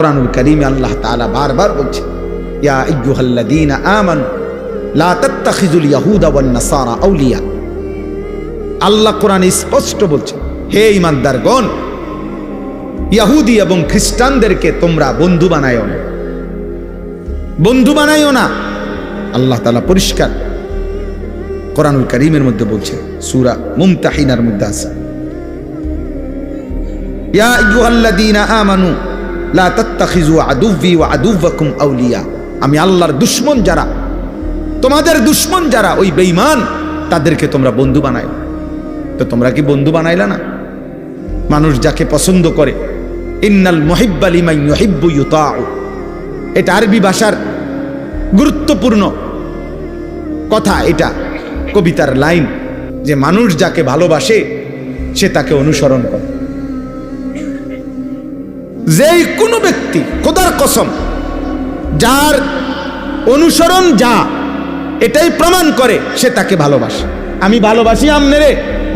কুরআনুল কারীমে আল্লাহ তাআলা বারবার বলছেন, ইয়া আইয়ুহাল্লাযীনা আমানু লা তাত্তাখিযুল ইয়াহুদা ওয়ান নাসারা আউলিয়া। আল্লাহ কোরআনে স্পষ্ট বলছেন, হে ঈমানদারগণ, ইহুদি এবং খ্রিস্টানদেরকে তোমরা বন্ধু বানায়ো না, বন্ধু বানায়ো না। আল্লাহ তাআলা পরিষ্কার কুরআনুল কারীমের মধ্যে বলছে, সূরা মুমতাহিনার মধ্যে আছে, ইয়া আইয়ুহাল্লাযীনা আমানু লা তাত্তাখিযু আদুव्বি ওয়া আদুव्বাকুম আউলিয়া। আমি আল্লাহর দুশমন যারা, তোমাদের দুশমন যারা, ওই বেঈমান, তাদেরকে তোমরা বন্ধু বানায়ো। তো তোমরা কি বন্ধু বানাইলা না? মানুষ যাকে পছন্দ করে, ইন্নাল মুহিব্বা লিমান ইউহিব্বু ইউতাউ, এটা আরবি ভাষার গুরুত্বপূর্ণ কথা। এটা কবিতার লাইন যে মানুষ যাকে ভালোবাসে সে তাকে অনুসরণ করে। যেই কোনো ব্যক্তি, খোদার কসম, যার অনুসরণ যা এটাই প্রমাণ করে সে তাকে ভালোবাসে। আমি ভালোবাসি আমনেরে,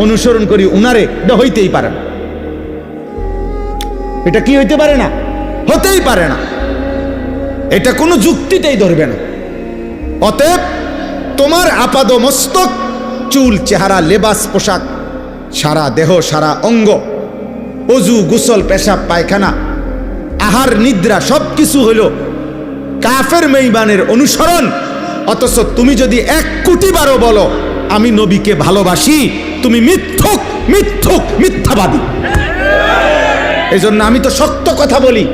অনুসরণ করি উনারে, এটা হইতেই পারে না। এটা কি হইতে পারে না? হতেই পারে না। এটা কোনো যুক্তিটাই ধরবে না। অতএব তোমার আপাদ মস্তক, চুল, চেহারা, লেবাস, পোশাক, সারা দেহ, সারা অঙ্গ, অজু, গোসল, পেশাব, পায়খানা, আহার, নিদ্রা, সবকিছু হলো কাফের বেঈমানের অনুসরণ। অথচ তুমি যদি 1 কোটি বারও বলো আমি নবীকে ভালোবাসি, তুমি মিথ্যুক, মিথ্যুক, মিথ্যাবাদী। এই জন্য আমি তো সত্য কথা বলি।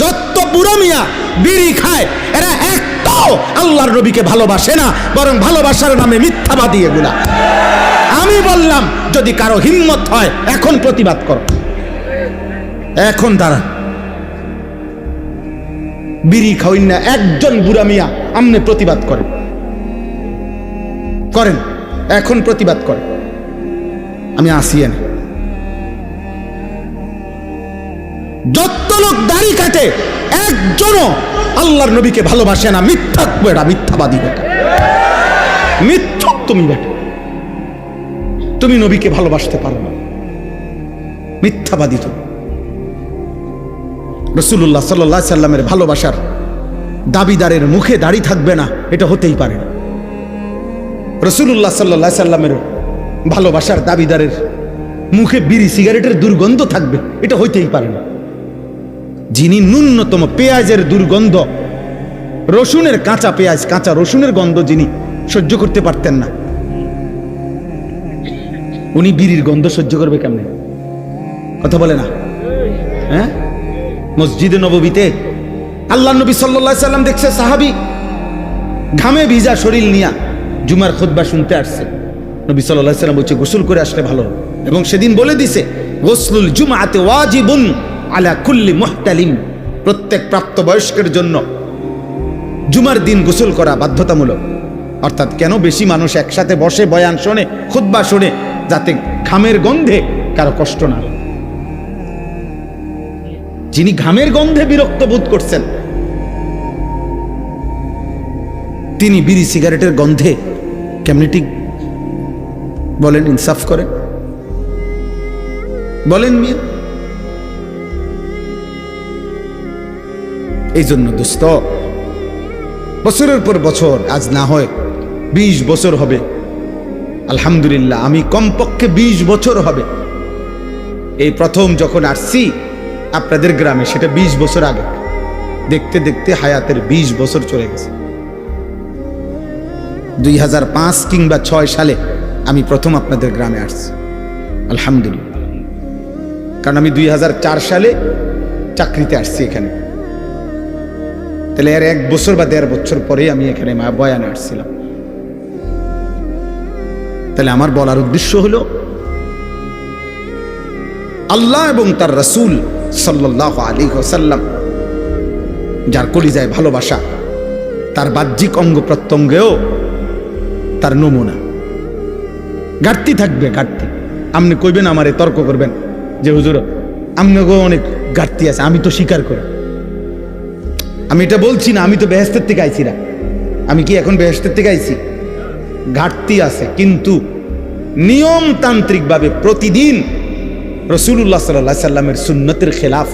যত বুড়ো মিয়া বিড়ি খায় এরা একটাও আল্লাহর নবীকে ভালোবাসে না, বরং ভালোবাসার নামে মিথ্যাবাদী এগুলা। আমি বললাম, যদি কারো হিম্মত হয় এখন প্রতিবাদ করো, এখন দাঁড়া। বিড়ি খাওয়াইন না একজন বুড়া মিয়া আমনে প্রতিবাদ করেন, করেন, এখন প্রতিবাদ করেন। আমি আসিয়ে না। যত লোক দাড়ি কাটে একজনও আল্লাহর নবীকে ভালোবাসে না। মিথ্যা বেটা, মিথ্যাবাদী বেটা, মিথ্যুক তুমি বেটা। তুমি নবীকে ভালোবাসতে পারো না, মিথ্যাবাদী তুমি। রাসূলুল্লাহ সাল্লাল্লাহু আলাইহি সাল্লামের ভালোবাসার দাবিদারের মুখে দাড়ি থাকবে না, এটা হতেই পারে না। রাসূলুল্লাহ সাল্লাল্লাহু আলাইহি সাল্লামের ভালোবাসার দাবিদারের মুখে বিড়ি সিগারেটের দুর্গন্ধ থাকবে, এটা হইতেই পারে না। যিনি ন্যূনতম পেঁয়াজের দুর্গন্ধ, রসুনের, কাঁচা পেঁয়াজ, কাঁচা রসুনের গন্ধ যিনি সহ্য করতে পারতেন না, উনি বিড়ির গন্ধ সহ্য করবে কেমনে? কথা বলে না? হ্যাঁ, মসজিদে নববীতে আল্লাহ নবী সাল্লাল্লাহু আলাইহি সাল্লাম দেখছে সাহাবী ঘামে ভিজা শরীর নিয়া জুমার খুতবা শুনতে আসছে। নবী সাল্লাল্লাহু আলাইহি সাল্লাম বলছে গোসল করে আসলে ভালো, এবং সেদিন বলে দিছে গোসলুল জুমআতি ওয়াজিবুন আলা কুল্লি মুহতালিম, প্রত্যেক প্রাপ্তবয়স্কের জন্য জুমার দিন গোসল করা বাধ্যতামূলক। অর্থাৎ কেন বেশি মানুষ একসাথে বসে বয়ান শোনে, খুতবা শোনে, যাতে ঘামের গন্ধে কারো কষ্ট না। যিনি ঘামের গন্ধে বিরক্ত বোধ করছেন, তিনি বিড়ি সিগারেটের গন্ধে কেমনে ঠিক বলেন? ইনসাফ করে বলেন মিয়া। এই জন্য দোস্ত, বছরের পর বছর, আজ না হয় 20 বছর হবে, আলহামদুলিল্লাহ, আমি কমপক্ষে 20 বছর হবে এই প্রথম যখন আসছি আপনাদের গ্রামে, সেটা 20 বছর আগে। দেখতে দেখতে হায়াতের 20 বছর চলে গেছে। 2005 কিংবা 6 সালে আমি প্রথম আপনাদের গ্রামে আসছি, আলহামদুলিল্লাহ। কারণ আমি 2004 সালে চাকরিতে আসছি এখানে। তাহলে এর 1 বছর বা 1.5 বছর পরে আমি এখানে বয়ানে আসছিলাম। তাহলে আমার বলার উদ্দেশ্য হলো, আল্লাহ এবং তার রাসূল সাল্লাল্লাহু আলাইহি ওয়াসাল্লাম যার কলিজায় ভালোবাসা, তার বাহ্যিক অঙ্গ প্রত্যঙ্গেও তার নমুনা। ঘাটতি থাকবে, ঘাটতি। আপনি কইবেন, আমারে তর্ক করবেন যে হুজুর আমনেগো অনেক ঘাটতি আছে। আমি তো স্বীকার করি, আমি এটা বলছি না আমি তো বেহেশতের থেকে আইছি না। আমি কি এখন বেহেশতের থেকে আইছি? ঘাটতি আছে, কিন্তু নিয়মতান্ত্রিকভাবে প্রতিদিন রাসূলুল্লাহ সাল্লাল্লাহু আলাইহি সাল্লামের সুন্নতের খেলাফ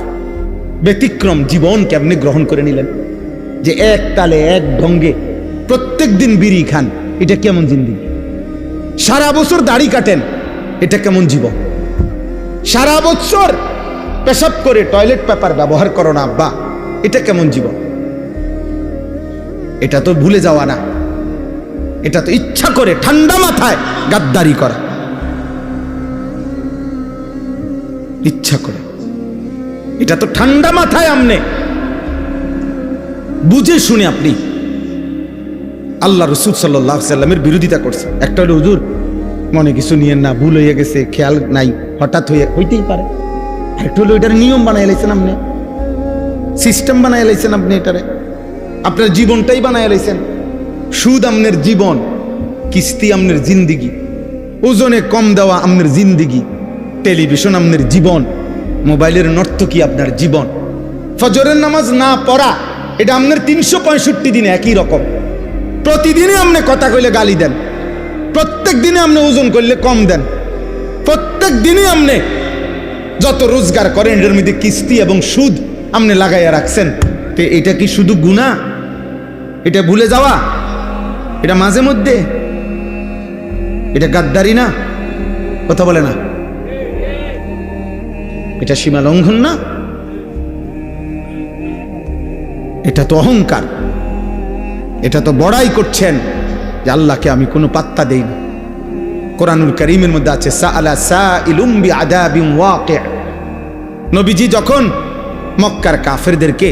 ব্যতিক্রম জীবনকে আপনি গ্রহণ করে নিলেন, যে এক তালে এক ঢঙ্গে প্রত্যেক দিন বিড়ি খান, এটা কেমন জিন্দেগি? সারা বছর দাড়ি কাটেন, এটা কেমন জীবন? সারা বছর পেশাব করে টয়লেট পেপার ব্যবহার করো না আব্বা, এটা কেমন জীবন? এটা তো ভুলে যাওয়া না, এটা তো ইচ্ছা করে ঠান্ডা মাথায় গাদ্দারি করা, ইচ্ছা করে। এটা তো ঠান্ডা মাথায় আমনে বুঝে শুনে আপনি আল্লাহ রসুল সাল্লাল্লাহু আলাইহি সাল্লামের বিরোধিতা করছে। একটা হলো হুজুর মনে কিছু নিয়েন না, ভুল হয়ে গেছে, খেয়াল নাই, হঠাৎ হইতেই পারে। একটা হলো এটার নিয়ম বানাই লাইছেন আপনি, সিস্টেম বানাই লাইছেন আপনি, এটারে আপনার জীবনটাই বানাই লাইছেন। সুদ আমনের জীবন, কিস্তি আমনের জিন্দিগি, ওজনে কম দেওয়া আমনের জিন্দিগি, টেলিভিশন আমনের জীবন, মোবাইলের নর্তকী আপনার জীবন, ফজরের নামাজ না পড়া এটা আপনার 365 দিনে একই রকম। প্রতিদিনই আপনি কথা কইলে গালি দেন, প্রত্যেক দিনে আপনি ওজন করলে কম দেন, প্রত্যেক দিনই আপনি যত রোজগার করেন এটার মধ্যে কিস্তি এবং সুদ আপনি লাগাইয়া রাখছেন। তো এটা কি শুধু গুনাহ? এটা ভুলে যাওয়া? এটা মাঝে মধ্যে? এটা গাদ্দারি না? কথা বলে না? এটা সীমা লঙ্ঘন না? এটা তো অহংকার, এটা তো বড়াই করছেন যে আল্লাহকে আমি কোনো পাত্তা দেই না। কোরআনুল কারীমের মধ্যে আছে সাআলা সাইলুম বিআযাবিন ওয়াকি'। নবীজি যখন মক্কার কাফেরদেরকে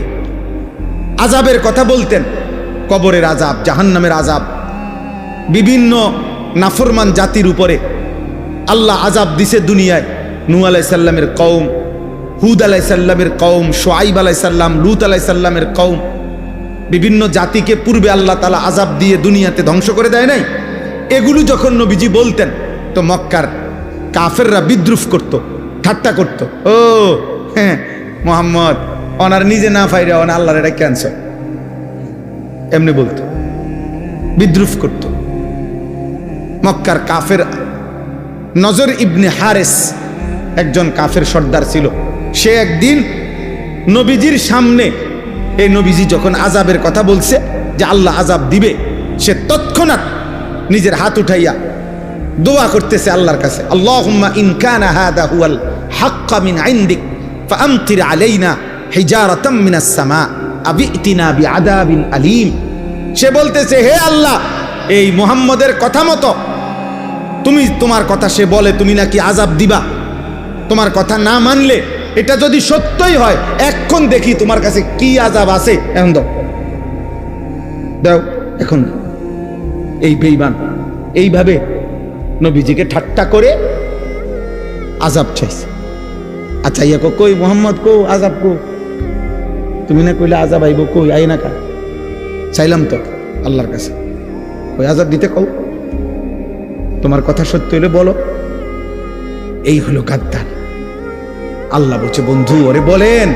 আযাবের কথা বলতেন, কবরের আযাব, জাহান্নামের আযাব, বিভিন্ন নাফরমান জাতির উপরে আল্লাহ আযাব দিছে দুনিয়ায়। নূহ আলাইহিস সালামের কওম, হুদ আলাইহিস সালামের কওম, শুআইব আলাইহিস সালাম, লূত আলাইহিস সালামের কওম, বিভিন্ন জাতিকে পূর্বে আল্লাহ তাআলা আযাব দিয়ে দুনিয়াতে ধ্বংস করে দেয় নাই? এগুলো যখন নবীজি বলতেন তো মক্কার কাফেররা বিদ্রুপ করত, ঠাট্টা করত। ও হ্যাঁ, মুহাম্মদ ওনার নিজে না ফাইরা ওনা আল্লাহর এটা ক্যান্সার, এমনি বলতো, বিদ্রুপ করত। মক্কার কাফের নজর ইবনে হারেস একজন কাফের সর্দার ছিল। সে একদিন নবীজির সামনে, এই নবীজি যখন আযাবের কথা বলছে যে আল্লাহ আযাব দিবে, সে তৎক্ষণাৎ নিজের হাত উঠাইয়া দোয়া করতেছে আল্লাহর কাছে, আল্লাহুম্মা ইন কানা হাদা হুয়াল হাক্কা মিন ইনদিক ফাআমতির আলাইনা হিজারাতাম মিনাস সামা আবিতিনা বিআযাবিন আলীম। সে বলতেছে, হে আল্লাহ, এই মুহাম্মদের কথা মতো তুমি, তোমার কথা সে বলে তুমি নাকি আযাব দিবা, তোমার কথা না মানলে এটা যদি সত্যই হয় এখন দেখি তোমার কাছে কি আযাব আছে, এখন দাও দাও এখন। এই বেঈমান এইভাবে নবীজিকে ঠাট্টা করে আযাব চাইছে। আচ্ছা ইয়া কই মুহাম্মদ কো আযাব কো, তুমি না কইলে আযাব আইব, কই আই না কা? চাইলাম তো আল্লাহর কাছে, কই আযাব দিতে কও, তোমার কথা সত্য হলে বলো। এই হলো গাদ্দার। আল্লাহ বলছে, বন্ধু ওরে বলেন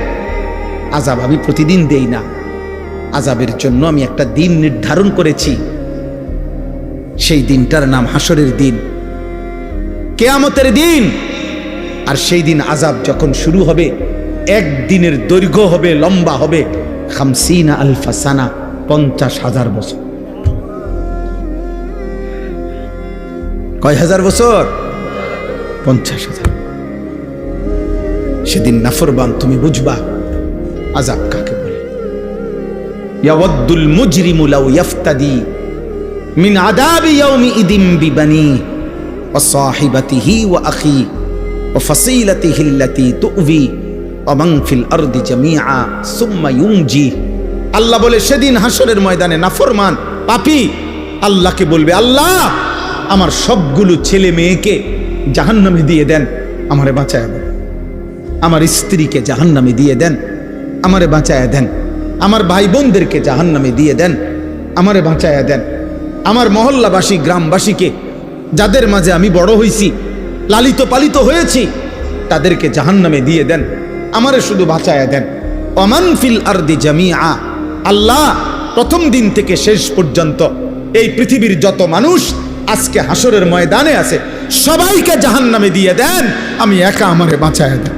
আযাব আমি প্রতিদিন দেই না, আযাবের জন্য আমি একটা দিন নির্ধারণ করেছি। সেই দিনটার নাম হাসরের দিন, কিয়ামতের দিন। আর সেই দিন আযাব যখন শুরু হবে, একদিনের দৈর্ঘ্য হবে, লম্বা হবে 50 আলফা সানা, 50,000 বছর। কয় হাজার বছর? 50,000। সেদিন নাফরমান তুমি বুঝবা আযাব কাকে বলে। ইয়াওয়াদ্দুল মুজরিমু লাউ ইফতাদি মিন আযাবি ইয়াউমি ইদিম বিবানি ওয়া সাহিবাতিহি ওয়া আখি ওয়া ফাসিলাতিহি আল্লাতী তুউবি ওয়া মান ফিল আরদি জামিআ সুম্মা ইউনজি। আল্লাহ বলে সেদিন হাসরের ময়দানে নাফরমান পাপী আল্লাহকে বলবে, আল্লাহ আমার সবগুলো ছেলে মেয়েকে জাহান্নামে দিয়ে দেন, আমারে বাঁচায়া দেন। আমার স্ত্রীকে জাহান্নামে দিয়ে দেন, আমারে বাঁচায়া দেন। আমার ভাই বোনদেরকে জাহান্নামে দিয়ে দেন, আমারে বাঁচায়া দেন। আমার মহল্লাবাসী, গ্রামবাসীকে, যাদের মাঝে আমি বড় হয়েছি, লালিত পালিত হয়েছি, তাদেরকে জাহান্নামে দিয়ে দেন, আমারে শুধু বাঁচায়া দেন। ওমান ফিল আরদি জামিআ, আল্লাহ প্রথম দিন থেকে শেষ পর্যন্ত এই পৃথিবীর যত মানুষ আজকে হাসরের ময়দানে আছে সবাইকে জাহান্নামে দিয়ে দেন, আমি একা আমারে বাঁচায়া দেন।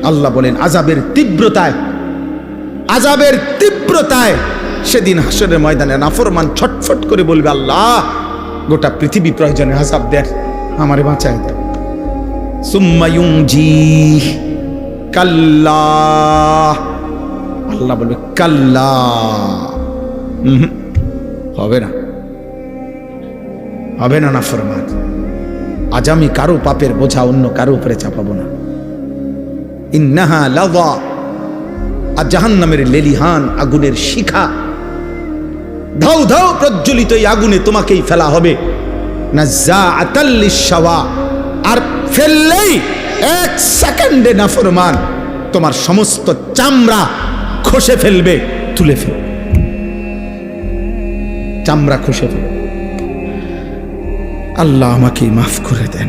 আল্লাহ বলেন আযাবের তীব্রতায় সেদিন হাসরের ময়দানে নাফরমান ছটফট করে বলবে, আল্লাহ গোটা পৃথিবী প্রয়োজনে আযাব দেন, আমারে বাঁচায় দেন। সুম্মা ইউনজি কাল্লা, আল্লাহ বলবে কাল্লা, হবে না নাফরমান। আজ আমি কারো পাপের বোঝা অন্য কারো উপরে চাপাবো না। ইন্নাহা লাযা, আর জাহান্নামের লেলিহান আগুনের শিখা, ধাউ ধাউ প্রজ্বলিত এই আগুনে তোমাকেই ফেলা হবে। নাযাআতাল লিশাওয়া, আর ফেললেই 1 সেকেন্ডে নাফরমান তোমার সমস্ত চামড়া খসে ফেলবে, তুলে ফেলবে, চামড়া খসে ফেলবে। আল্লাহ আমাকে মাফ করে দেন।